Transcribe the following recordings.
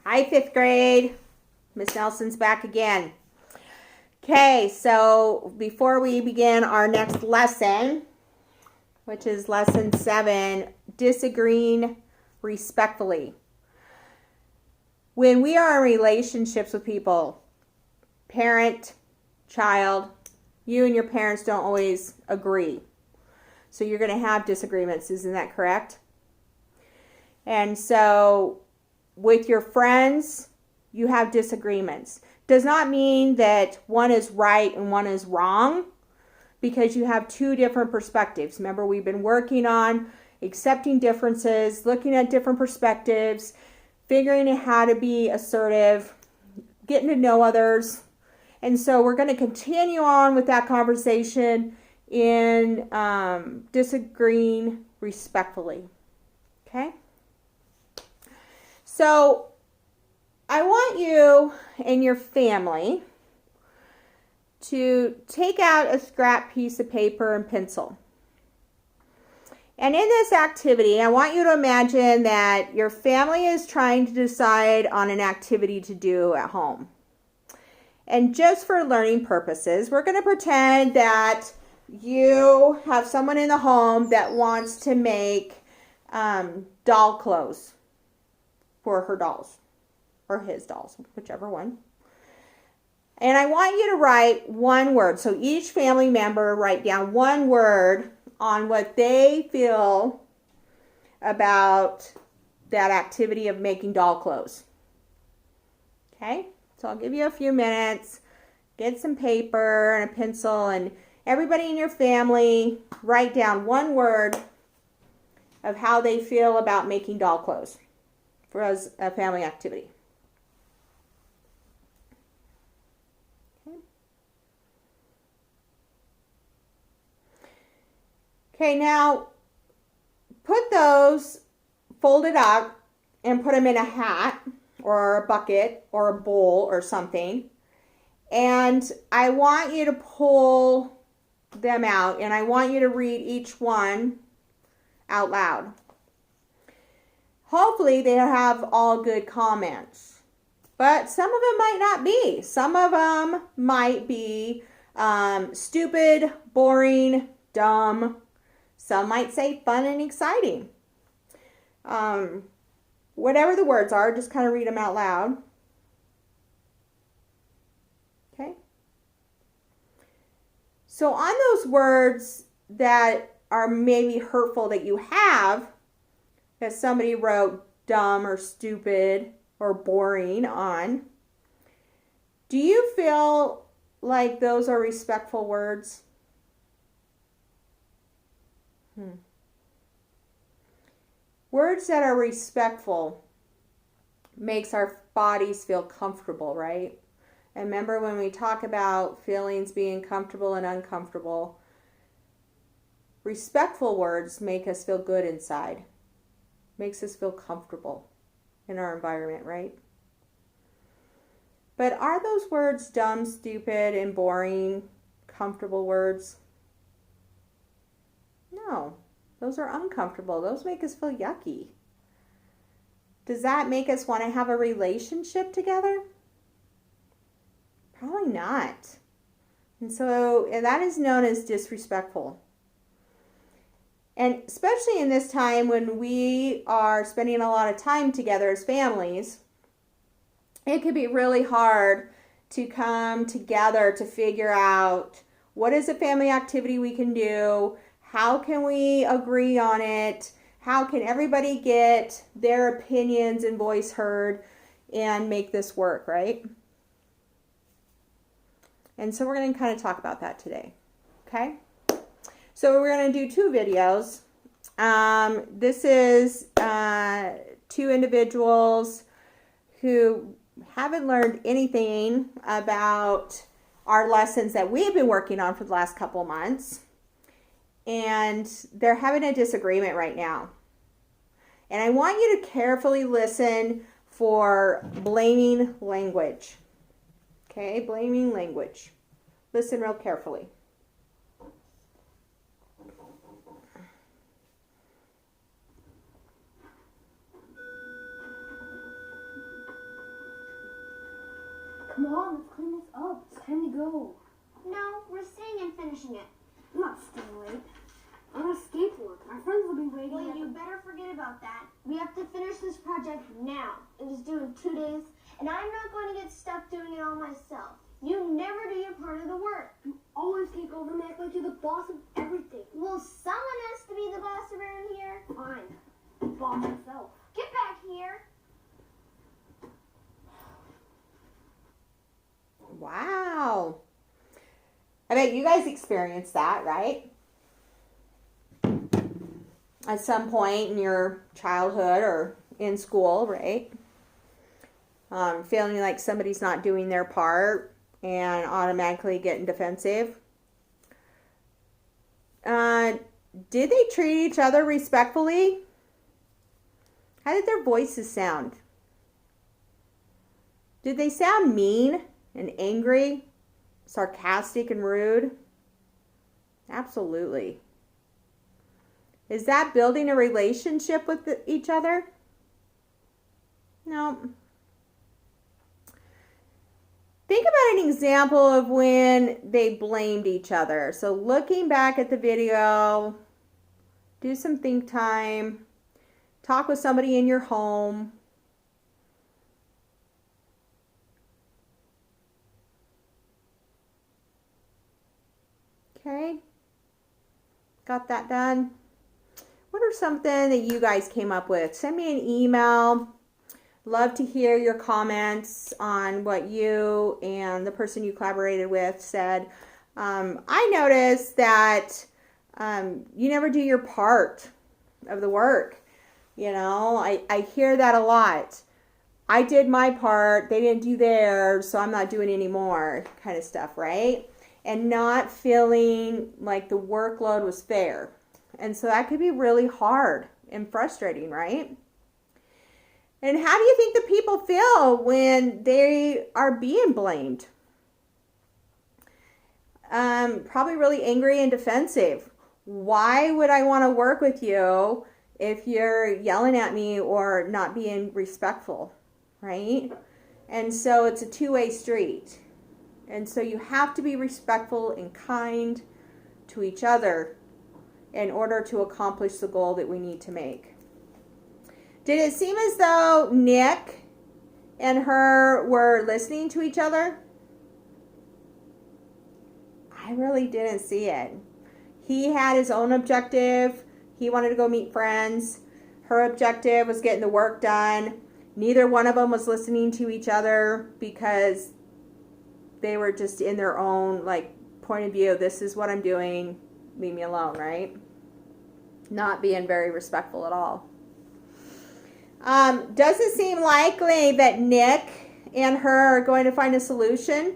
Hi, fifth grade. Miss Nelson's back again. Okay, so before we begin our next lesson, which is lesson 7, disagreeing respectfully. When we are in relationships with people, parent, child, you and your parents don't always agree. So you're going to have disagreements, isn't that correct? And so with your friends, you have disagreements. Does not mean that one is right and one is wrong, because you have two different perspectives. Remember, we've been working on accepting differences, looking at different perspectives, figuring out how to be assertive, getting to know others. And so we're going to continue on with that conversation in disagreeing respectfully. Okay? So I want you and your family to take out a scrap piece of paper and pencil. And in this activity, I want you to imagine that your family is trying to decide on an activity to do at home. And just for learning purposes, we're going to pretend that you have someone in the home that wants to make doll clothes for her dolls, or his dolls, whichever one. And I want you to write one word. So each family member write down one word on what they feel about that activity of making doll clothes. Okay? So I'll give you a few minutes. Get some paper and a pencil, and everybody in your family write down one word of how they feel about making doll clothes for as a family activity. Okay, now put those folded up and put them in a hat or a bucket or a bowl or something. And I want you to pull them out, and I want you to read each one out loud. Hopefully they have all good comments, but some of them might not be. Some of them might be stupid, boring, dumb. Some might say fun and exciting. Whatever the words are, just kind of read them out loud. Okay? So on those words that are maybe hurtful that you have, that somebody wrote dumb or stupid or boring on, do you feel like those are respectful words? Words that are respectful makes our bodies feel comfortable, right? And remember, when we talk about feelings being comfortable and uncomfortable, respectful words make us feel good inside. Makes us feel comfortable in our environment, right? But are those words dumb, stupid, and boring, comfortable words? No, those are uncomfortable. Those make us feel yucky. Does that make us want to have a relationship together? Probably not. And that is known as disrespectful. And especially in this time when we are spending a lot of time together as families, it can be really hard to come together to figure out what is a family activity we can do, how can we agree on it, how can everybody get their opinions and voice heard and make this work, right? And so we're going to kind of talk about that today, okay? So we're going to do 2 videos. This is 2 individuals who haven't learned anything about our lessons that we've been working on for the last couple of months. And they're having a disagreement right now. And I want you to carefully listen for blaming language. Okay, blaming language. Listen real carefully. Come on, let's clean this up. It's time to go. No, we're staying and finishing it. I'm not staying late. I want to skateboard. My friends will be waiting. Well, you better forget about that. We have to finish this project now. It is due in 2 days, and I'm not going to get stuck doing it all myself. You never do your part of the work. You always take over and act like you're the boss of everything. Well, someone has to be the boss around here. Fine. The boss himself. Get back here. Wow. I bet you guys experienced that, right? At some point in your childhood or in school, right? Feeling like somebody's not doing their part and automatically getting defensive. Did they treat each other respectfully? How did their voices sound? Did they sound mean and angry, sarcastic and rude? Absolutely. Is that building a relationship with each other? No. Think about an example of when they blamed each other. So looking back at the video, do some think time, talk with somebody in your home. Okay, got that done. What are something that you guys came up with? Send me an email. Love to hear your comments on what you and the person you collaborated with said. I noticed that you never do your part of the work. You know, I hear that a lot. I did my part, they didn't do theirs, so I'm not doing any more kind of stuff, right? And not feeling like the workload was fair. And so that could be really hard and frustrating, right? And how do you think the people feel when they are being blamed? Probably really angry and defensive. Why would I want to work with you if you're yelling at me or not being respectful, right? And so it's a two-way street. And so you have to be respectful and kind to each other in order to accomplish the goal that we need to make. Did it seem as though Nick and her were listening to each other? I really didn't see it. He had his own objective. He wanted to go meet friends. Her objective was getting the work done. Neither one of them was listening to each other because they were just in their own point of view. This is what I'm doing. Leave me alone, right? Not being very respectful at all. Does it seem likely that Nick and her are going to find a solution?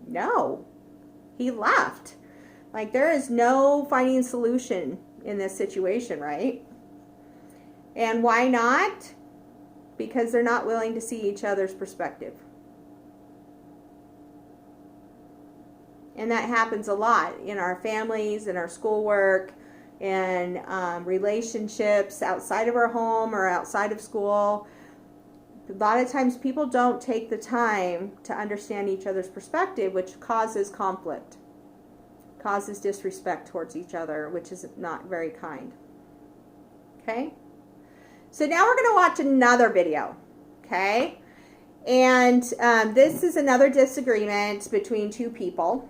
No. He left. There is no finding a solution in this situation, right? And why not? Because they're not willing to see each other's perspective. And that happens a lot in our families, in our schoolwork, in relationships outside of our home or outside of school. A lot of times people don't take the time to understand each other's perspective, which causes conflict, causes disrespect towards each other, which is not very kind. Okay? So now we're going to watch another video. Okay? And this is another disagreement between two people.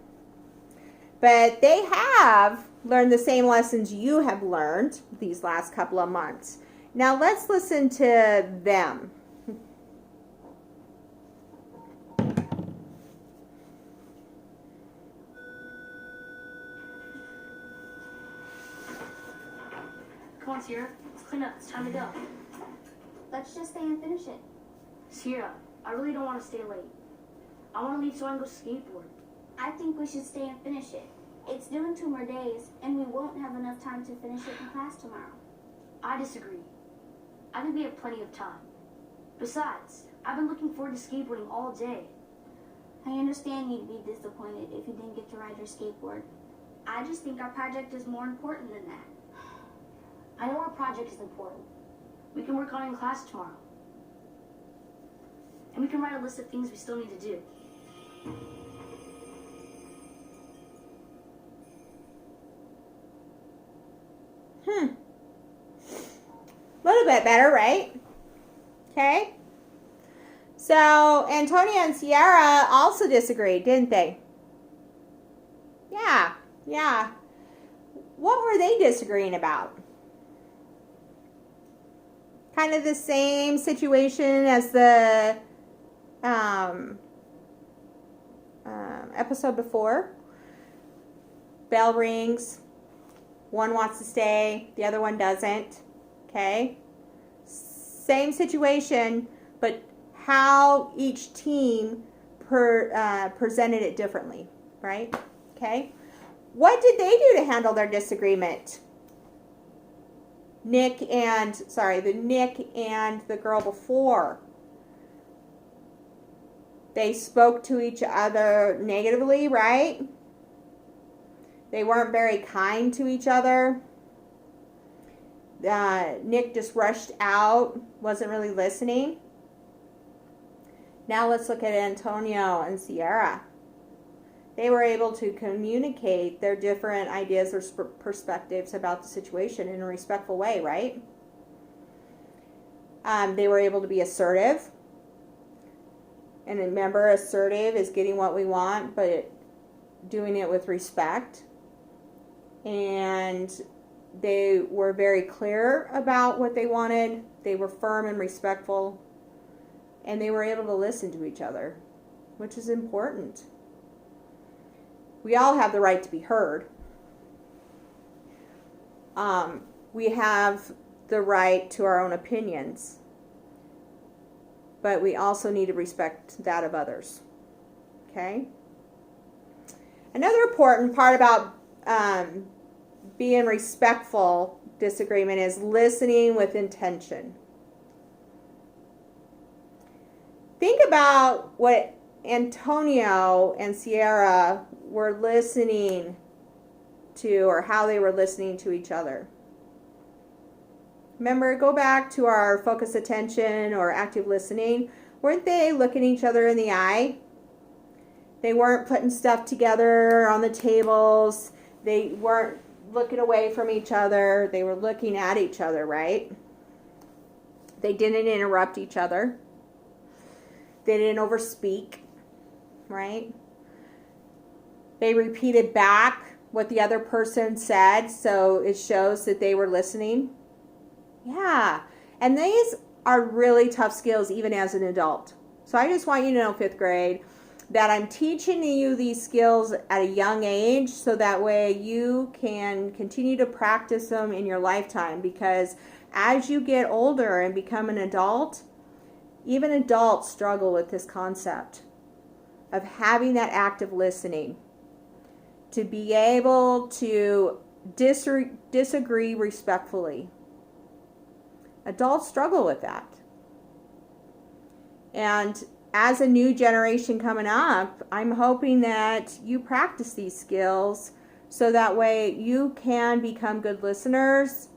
But they have learned the same lessons you have learned these last couple of months. Now let's listen to them. Come on, Sierra. Let's clean up. It's time to go. Let's just stay and finish it. Sierra, I really don't want to stay late. I want to leave so I can go skateboard. I think we should stay and finish it. It's due in 2 more days, and we won't have enough time to finish it in class tomorrow. I disagree. I think we have plenty of time. Besides, I've been looking forward to skateboarding all day. I understand you'd be disappointed if you didn't get to ride your skateboard. I just think our project is more important than that. I know our project is important. We can work on it in class tomorrow. and we can write a list of things we still need to do. A little bit better, right? Okay. So Antonia and Sierra also disagreed, didn't they? Yeah. What were they disagreeing about? Kind of the same situation as the episode before. Bell rings. One wants to stay, the other one doesn't. Okay? Same situation, but how each team presented it differently, right? Okay? What did they do to handle their disagreement? The Nick and the girl before. They spoke to each other negatively, right? They weren't very kind to each other. Nick just rushed out, wasn't really listening. Now let's look at Antonio and Sierra. They were able to communicate their different ideas or perspectives about the situation in a respectful way, right? They were able to be assertive. And remember, assertive is getting what we want, but doing it with respect. And they were very clear about what they wanted. They were firm and respectful. And they were able to listen to each other, which is important. We all have the right to be heard. We have the right to our own opinions. But we also need to respect that of others. Okay? Another important part about being respectful disagreement is listening with intention. Think about what Antonio and Sierra were listening to, or how they were listening to each other. Remember, go back to our focus attention or active listening. Weren't they looking each other in the eye? They weren't putting stuff together on the tables. They weren't looking away from each other. They were looking at each other, right? They didn't interrupt each other. They didn't overspeak, right? They repeated back what the other person said, so it shows that they were listening. Yeah, and these are really tough skills even as an adult. So I just want you to know, 5th grade, that I'm teaching you these skills at a young age so that way you can continue to practice them in your lifetime, because as you get older and become an adult, even adults struggle with this concept of having that active listening, to be able to disagree respectfully. Adults struggle with that. And as a new generation coming up, I'm hoping that you practice these skills so that way you can become good listeners,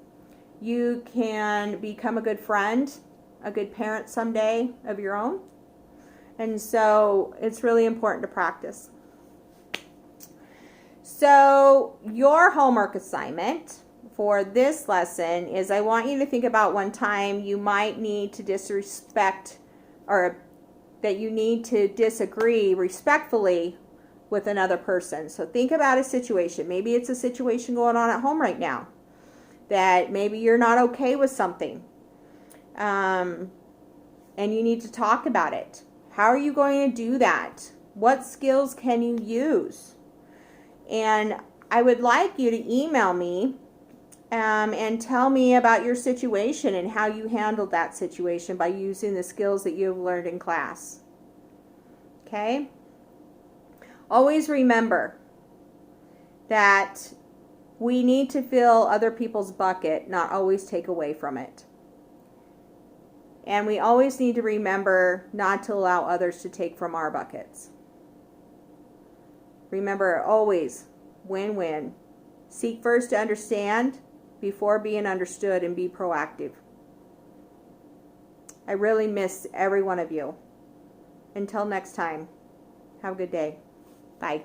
you can become a good friend, a good parent someday of your own. And so it's really important to practice. So your homework assignment for this lesson is, I want you to think about one time you might need to disrespect, or that you need to disagree respectfully with another person. So think about a situation. Maybe it's a situation going on at home right now that maybe you're not okay with something. And you need to talk about it. How are you going to do that? What skills can you use? And I would like you to email me and tell me about your situation and how you handled that situation by using the skills that you've learned in class. Okay? Always remember that we need to fill other people's bucket, not always take away from it. And we always need to remember not to allow others to take from our buckets. Remember, always win-win. Seek first to understand before being understood, and be proactive. I really miss every one of you. Until next time, have a good day. Bye.